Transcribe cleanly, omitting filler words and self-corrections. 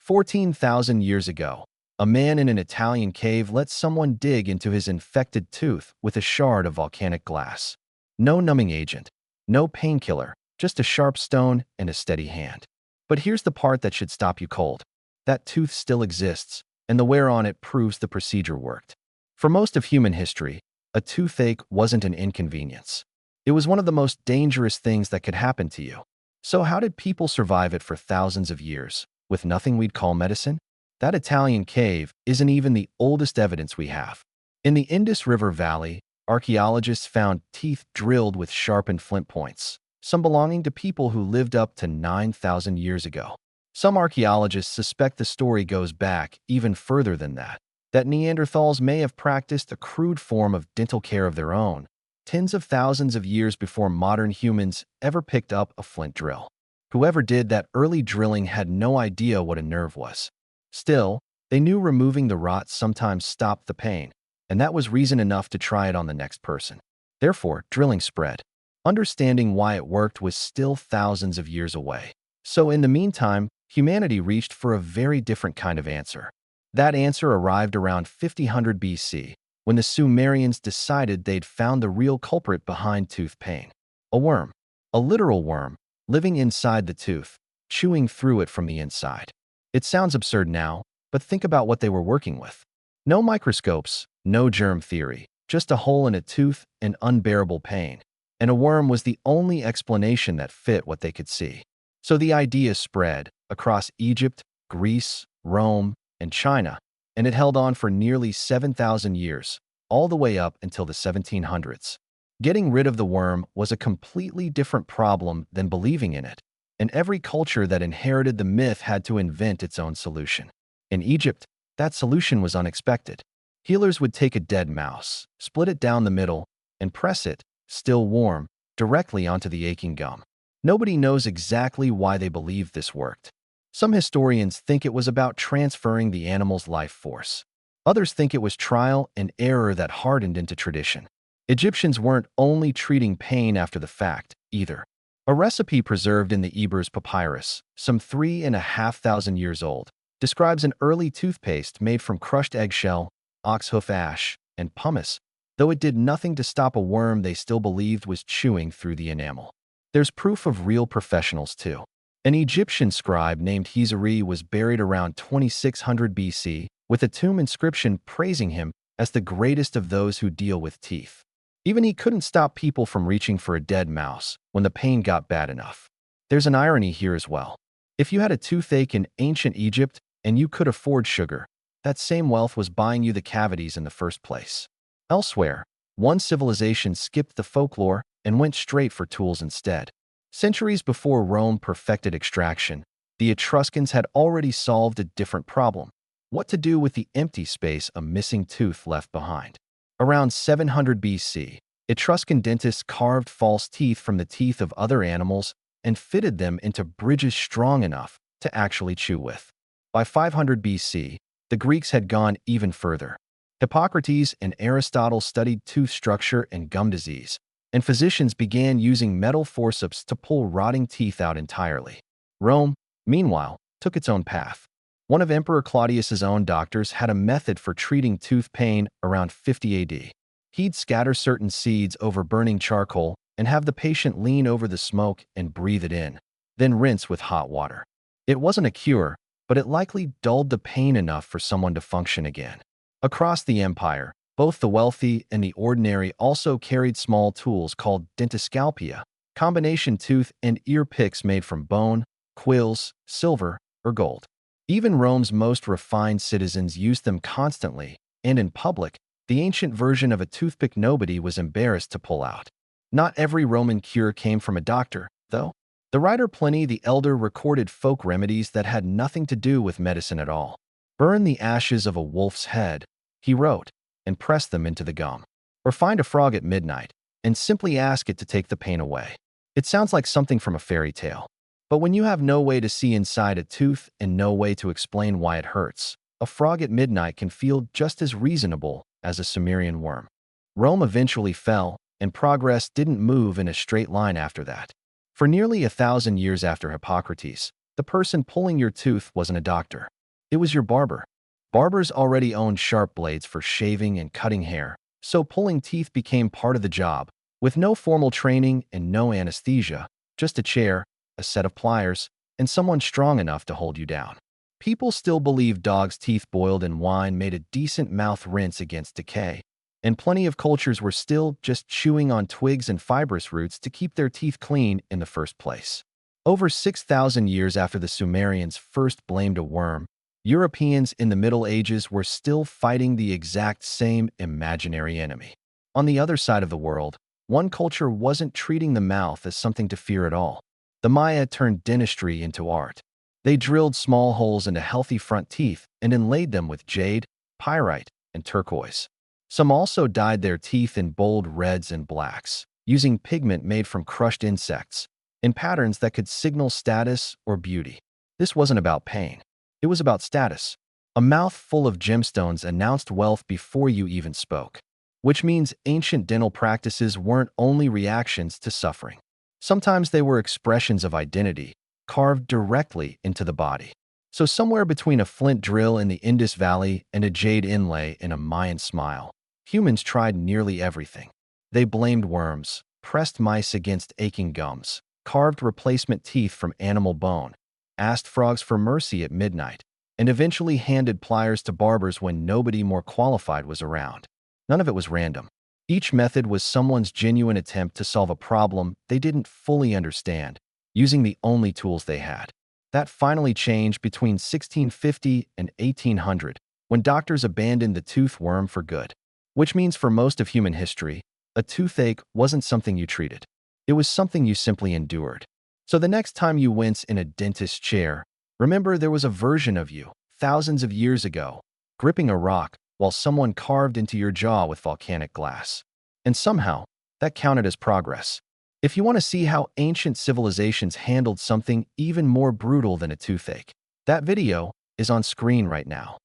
14,000 years ago, a man in an Italian cave let someone dig into his infected tooth with a shard of volcanic glass. No numbing agent, no painkiller, just a sharp stone and a steady hand. But here's the part that should stop you cold. That tooth still exists, and the wear on it proves the procedure worked. For most of human history, a toothache wasn't an inconvenience. It was one of the most dangerous things that could happen to you. So how did people survive it for thousands of years, with nothing we'd call medicine? That Italian cave isn't even the oldest evidence we have. In the Indus River Valley, archaeologists found teeth drilled with sharpened flint points, some belonging to people who lived up to 9,000 years ago. Some archaeologists suspect the story goes back even further than that Neanderthals may have practiced a crude form of dental care of their own, tens of thousands of years before modern humans ever picked up a flint drill. Whoever did that early drilling had no idea what a nerve was. Still, they knew removing the rot sometimes stopped the pain, and that was reason enough to try it on the next person. Therefore, drilling spread. Understanding why it worked was still thousands of years away. So in the meantime, humanity reached for a very different kind of answer. That answer arrived around 5000 BC, when the Sumerians decided they'd found the real culprit behind tooth pain. A worm. A literal worm, living inside the tooth, chewing through it from the inside. It sounds absurd now, but think about what they were working with. No microscopes, no germ theory, just a hole in a tooth and unbearable pain. And a worm was the only explanation that fit what they could see. So the idea spread across Egypt, Greece, Rome, and China, and it held on for nearly 7,000 years, all the way up until the 1700s. Getting rid of the worm was a completely different problem than believing in it, and every culture that inherited the myth had to invent its own solution. In Egypt, that solution was unexpected. Healers would take a dead mouse, split it down the middle, and press it, still warm, directly onto the aching gum. Nobody knows exactly why they believed this worked. Some historians think it was about transferring the animal's life force. Others think it was trial and error that hardened into tradition. Egyptians weren't only treating pain after the fact, either. A recipe preserved in the Ebers Papyrus, some 3,500 years old, describes an early toothpaste made from crushed eggshell, oxhoof ash, and pumice, though it did nothing to stop a worm they still believed was chewing through the enamel. There's proof of real professionals, too. An Egyptian scribe named Hizari was buried around 2600 BC with a tomb inscription praising him as the greatest of those who deal with teeth. Even he couldn't stop people from reaching for a dead mouse when the pain got bad enough. There's an irony here as well. If you had a toothache in ancient Egypt and you could afford sugar, that same wealth was buying you the cavities in the first place. Elsewhere, one civilization skipped the folklore and went straight for tools instead. Centuries before Rome perfected extraction, the Etruscans had already solved a different problem: what to do with the empty space a missing tooth left behind. Around 700 BC, Etruscan dentists carved false teeth from the teeth of other animals and fitted them into bridges strong enough to actually chew with. By 500 BC, the Greeks had gone even further. Hippocrates and Aristotle studied tooth structure and gum disease, and physicians began using metal forceps to pull rotting teeth out entirely. Rome, meanwhile, took its own path. One of Emperor Claudius's own doctors had a method for treating tooth pain around 50 AD. He'd scatter certain seeds over burning charcoal and have the patient lean over the smoke and breathe it in, then rinse with hot water. It wasn't a cure, but it likely dulled the pain enough for someone to function again. Across the empire, both the wealthy and the ordinary also carried small tools called dentoscalpia, combination tooth and ear picks made from bone, quills, silver, or gold. Even Rome's most refined citizens used them constantly, and in public, the ancient version of a toothpick nobody was embarrassed to pull out. Not every Roman cure came from a doctor, though. The writer Pliny the Elder recorded folk remedies that had nothing to do with medicine at all. Burn the ashes of a wolf's head, he wrote, and press them into the gum. Or find a frog at midnight, and simply ask it to take the pain away. It sounds like something from a fairy tale. But when you have no way to see inside a tooth and no way to explain why it hurts, a frog at midnight can feel just as reasonable as a Sumerian worm. Rome eventually fell, and progress didn't move in a straight line after that. For nearly 1,000 years after Hippocrates, the person pulling your tooth wasn't a doctor. It was your barber. Barbers already owned sharp blades for shaving and cutting hair, so pulling teeth became part of the job, with no formal training and no anesthesia, just a chair, a set of pliers, and someone strong enough to hold you down. People still believe dogs' teeth boiled in wine made a decent mouth rinse against decay, and plenty of cultures were still just chewing on twigs and fibrous roots to keep their teeth clean in the first place. Over 6,000 years after the Sumerians first blamed a worm, Europeans in the Middle Ages were still fighting the exact same imaginary enemy. On the other side of the world, one culture wasn't treating the mouth as something to fear at all. The Maya turned dentistry into art. They drilled small holes into healthy front teeth and inlaid them with jade, pyrite, and turquoise. Some also dyed their teeth in bold reds and blacks, using pigment made from crushed insects, in patterns that could signal status or beauty. This wasn't about pain. It was about status. A mouth full of gemstones announced wealth before you even spoke, which means ancient dental practices weren't only reactions to suffering. Sometimes they were expressions of identity, carved directly into the body. So somewhere between a flint drill in the Indus Valley and a jade inlay in a Mayan smile, humans tried nearly everything. They blamed worms, pressed mice against aching gums, carved replacement teeth from animal bone, asked frogs for mercy at midnight, and eventually handed pliers to barbers when nobody more qualified was around. None of it was random. Each method was someone's genuine attempt to solve a problem they didn't fully understand, using the only tools they had. That finally changed between 1650 and 1800, when doctors abandoned the tooth worm for good. Which means for most of human history, a toothache wasn't something you treated. It was something you simply endured. So the next time you wince in a dentist's chair, remember there was a version of you, thousands of years ago, gripping a rock while someone carved into your jaw with volcanic glass. And somehow, that counted as progress. If you want to see how ancient civilizations handled something even more brutal than a toothache, that video is on screen right now.